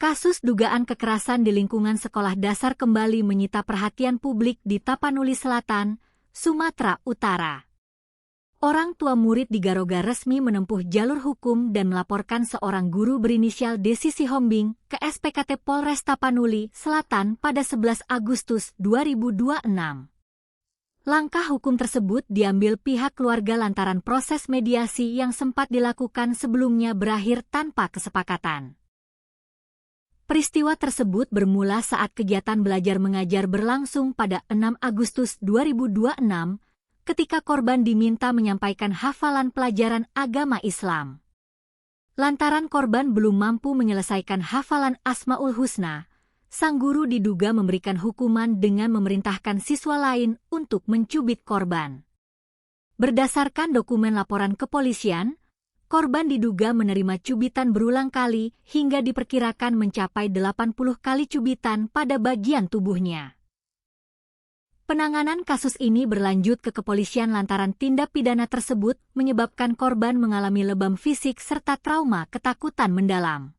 Kasus dugaan kekerasan di lingkungan sekolah dasar kembali menyita perhatian publik di Tapanuli Selatan, Sumatera Utara. Orang tua murid di Garoga resmi menempuh jalur hukum dan melaporkan seorang guru berinisial Desi Sihombing ke SPKT Polres Tapanuli Selatan pada 11 Agustus 2026. Langkah hukum tersebut diambil pihak keluarga lantaran proses mediasi yang sempat dilakukan sebelumnya berakhir tanpa kesepakatan. Peristiwa tersebut bermula saat kegiatan belajar mengajar berlangsung pada 6 Agustus 2026, ketika korban diminta menyampaikan hafalan pelajaran agama Islam. Lantaran korban belum mampu menyelesaikan hafalan Asmaul Husna, sang guru diduga memberikan hukuman dengan memerintahkan siswa lain untuk mencubit korban. Berdasarkan dokumen laporan kepolisian, korban diduga menerima cubitan berulang kali hingga diperkirakan mencapai 80 kali cubitan pada bagian tubuhnya. Penanganan kasus ini berlanjut ke kepolisian lantaran tindak pidana tersebut menyebabkan korban mengalami lebam fisik serta trauma ketakutan mendalam.